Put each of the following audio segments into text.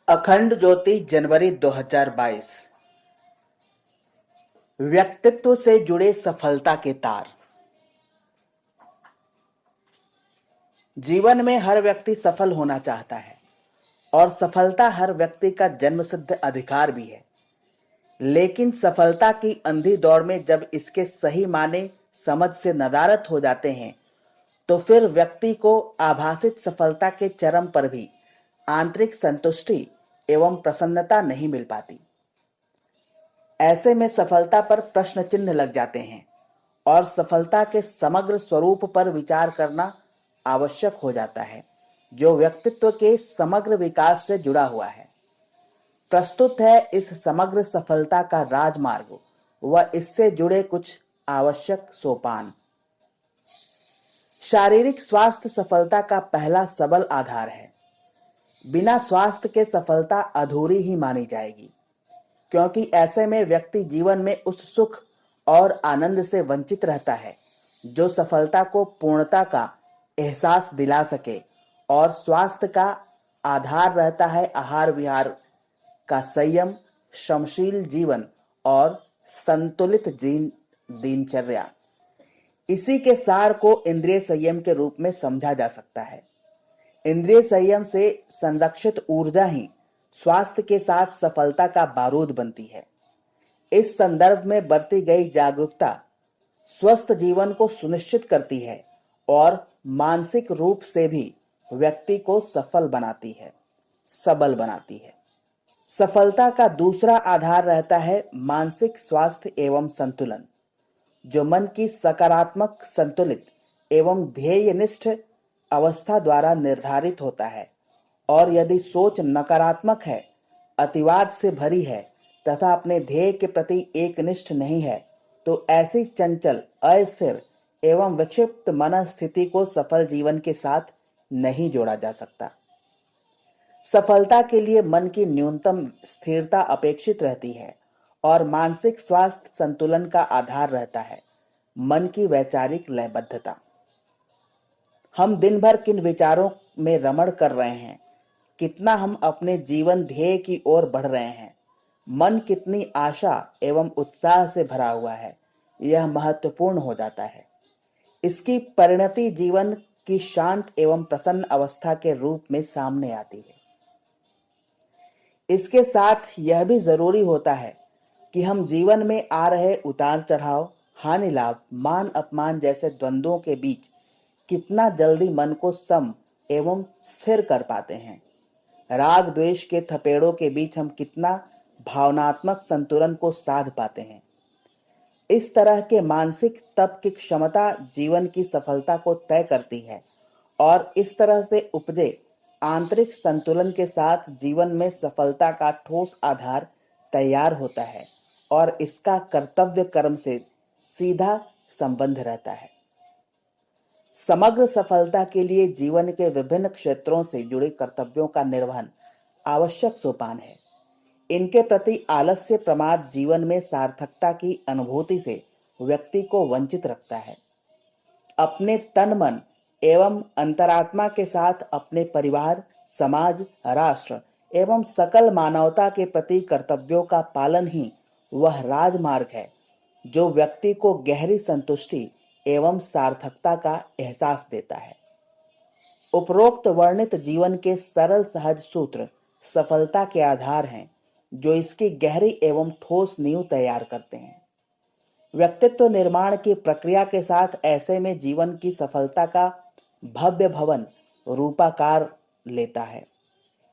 अखंड ज्योति जनवरी 2022। व्यक्तित्व से जुड़े सफलता के तार। जीवन में हर व्यक्ति सफल होना चाहता है और सफलता हर व्यक्ति का जन्मसिद्ध अधिकार भी है। लेकिन सफलता की अंधी दौड़ में जब इसके सही माने समझ से नदारत हो जाते हैं तो फिर व्यक्ति को आभासित सफलता के चरम पर भी आंतरिक संतुष्टि एवं प्रसन्नता नहीं मिल पाती। ऐसे में सफलता पर प्रश्न चिन्ह लग जाते हैं और सफलता के समग्र स्वरूप पर विचार करना आवश्यक हो जाता है, जो व्यक्तित्व के समग्र विकास से जुड़ा हुआ है। प्रस्तुत है इस समग्र सफलता का राजमार्ग व इससे जुड़े कुछ आवश्यक सोपान। शारीरिक स्वास्थ्य सफलता का पहला सबल आधार है। बिना स्वास्थ्य के सफलता अधूरी ही मानी जाएगी, क्योंकि ऐसे में व्यक्ति जीवन में उस सुख और आनंद से वंचित रहता है जो सफलता को पूर्णता का एहसास दिला सके। और स्वास्थ्य का आधार रहता है आहार विहार का संयम, श्रमशील जीवन और संतुलित दिनचर्या। इसी के सार को इंद्रिय संयम के रूप में समझा जा सकता है। इंद्रिय संयम से संरक्षित ऊर्जा ही स्वास्थ्य के साथ सफलता का बारूद बनती है। इस संदर्भ में बरती गई जागरूकता स्वस्थ जीवन को सुनिश्चित करती है और मानसिक रूप से भी व्यक्ति को सफल बनाती है, सबल बनाती है। सफलता का दूसरा आधार रहता है मानसिक स्वास्थ्य एवं संतुलन, जो मन की सकारात्मक, संतुलित एवं ध्येयनिष्ठ अवस्था द्वारा निर्धारित होता है। और यदि सोच नकारात्मक है, अतिवाद से भरी है तथा अपने ध्येय के प्रति एकनिष्ठ नहीं है, तो ऐसी चंचल, अस्थिर एवं विक्षिप्त मनस्थिति को सफल जीवन के साथ नहीं जोड़ा जा सकता। सफलता के लिए मन की न्यूनतम स्थिरता अपेक्षित रहती है और मानसिक स्वास्थ्य संतुलन का आधार रहता है मन की वैचारिक लयबद्धता। हम दिन भर किन विचारों में रमण कर रहे हैं, कितना हम अपने जीवन ध्येय की ओर बढ़ रहे हैं, मन कितनी आशा एवं उत्साह से भरा हुआ है, यह महत्वपूर्ण हो जाता है। इसकी परिणति जीवन की शांत एवं प्रसन्न अवस्था के रूप में सामने आती है। इसके साथ यह भी जरूरी होता है कि हम जीवन में आ रहे उतार चढ़ाव, हानि लाभ, मान अपमान जैसे द्वंद्वों के बीच कितना जल्दी मन को सम एवं स्थिर कर पाते हैं। राग द्वेष के थपेड़ों के बीच हम कितना भावनात्मक संतुलन को साध पाते हैं। इस तरह के मानसिक तप की क्षमता जीवन की सफलता को तय करती है और इस तरह से उपजे आंतरिक संतुलन के साथ जीवन में सफलता का ठोस आधार तैयार होता है और इसका कर्तव्य कर्म से सीधा संबंध रहता है। समग्र सफलता के लिए जीवन के विभिन्न क्षेत्रों से जुड़े कर्तव्यों का निर्वहन आवश्यक सोपान है। इनके प्रति आलस्य, प्रमाद जीवन में सार्थकता की अनुभूति से व्यक्ति को वंचित रखता है। अपने तन मन एवं अंतरात्मा के साथ अपने परिवार, समाज, राष्ट्र एवं सकल मानवता के प्रति कर्तव्यों का पालन ही वह राजमार्ग है जो व्यक्ति को गहरी संतुष्टि एवं सार्थकता का एहसास देता है। उपरोक्त वर्णित जीवन के सरल सहज सूत्र सफलता के आधार हैं, जो इसकी गहरी एवं ठोस नींव तैयार करते हैं। व्यक्तित्व निर्माण की प्रक्रिया के साथ ऐसे में जीवन की सफलता का भव्य भवन रूपाकार लेता है।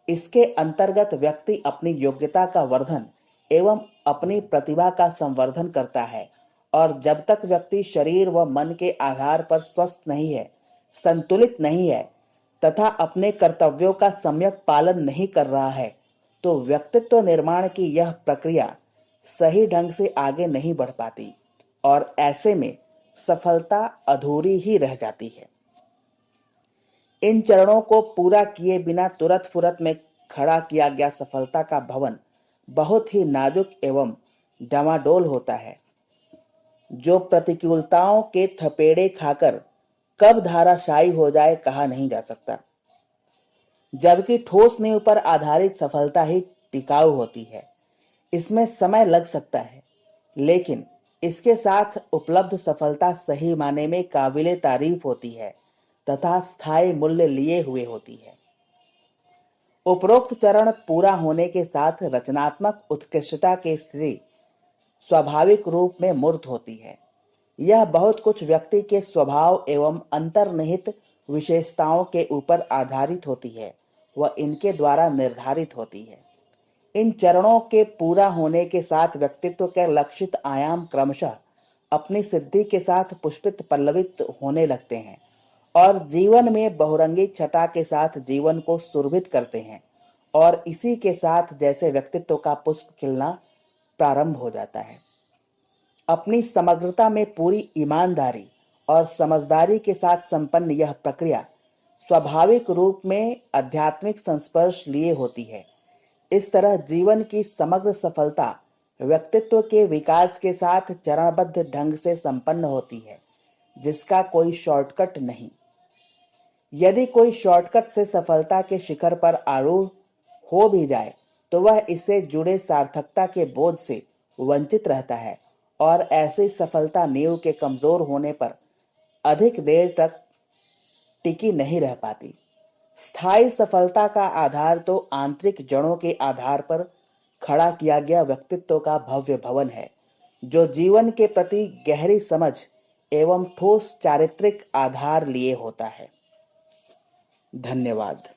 इसके अंतर्गत व्यक्ति अपनी योग्यता का वर्धन एवं अपनी प्रतिभा का संवर्धन करता है और जब तक व्यक्ति शरीर व मन के आधार पर स्वस्थ नहीं है, संतुलित नहीं है तथा अपने कर्तव्यों का सम्यक पालन नहीं कर रहा है, तो व्यक्तित्व निर्माण की यह प्रक्रिया सही ढंग से आगे नहीं बढ़ पाती और ऐसे में सफलता अधूरी ही रह जाती है। इन चरणों को पूरा किए बिना तुरंत फुरत में खड़ा किया गया सफलता का भवन बहुत ही नाजुक एवं डमाडोल होता है, जो प्रतिकूलताओं के थपेड़े खाकर कब धाराशायी हो जाए कहा नहीं जा सकता। जबकि ठोस नींव पर आधारित सफलता ही टिकाऊ होती है। इसमें समय लग सकता है, लेकिन इसके साथ उपलब्ध सफलता सही माने में काबिले तारीफ होती है तथा स्थायी मूल्य लिए हुए होती है। उपरोक्त चरण पूरा होने के साथ रचनात्मक उत्कृष्टता की स्थिति स्वाभाविक रूप में मूर्त होती है। यह बहुत कुछ व्यक्ति के स्वभाव एवं अंतर्निहित विशेषताओं के ऊपर आधारित होती है व इनके द्वारा निर्धारित होती है। इन चरणों के पूरा होने के साथ व्यक्तित्व के लक्षित आयाम क्रमशः अपनी सिद्धि के साथ पुष्पित पल्लवित होने लगते हैं और जीवन में बहुरंगी छटा के साथ जीवन को सुरभित करते हैं और इसी के साथ जैसे व्यक्तित्व का पुष्प खिलना प्रारंभ हो जाता है। अपनी समग्रता में पूरी ईमानदारी और समझदारी के साथ संपन्न यह प्रक्रिया स्वाभाविक रूप में आध्यात्मिक संस्पर्श लिए होती है। इस तरह जीवन की समग्र सफलता व्यक्तित्व के विकास के साथ चरणबद्ध ढंग से संपन्न होती है, जिसका कोई शॉर्टकट नहीं। यदि कोई शॉर्टकट से सफलता के शिखर पर आरूढ़ हो भी जाए तो वह इससे जुड़े सार्थकता के बोझ से वंचित रहता है और ऐसी सफलता नींव के कमजोर होने पर अधिक देर तक टिकी नहीं रह पाती। स्थायी सफलता का आधार तो आंतरिक जड़ों के आधार पर खड़ा किया गया व्यक्तित्व का भव्य भवन है, जो जीवन के प्रति गहरी समझ एवं ठोस चारित्रिक आधार लिए होता है। धन्यवाद।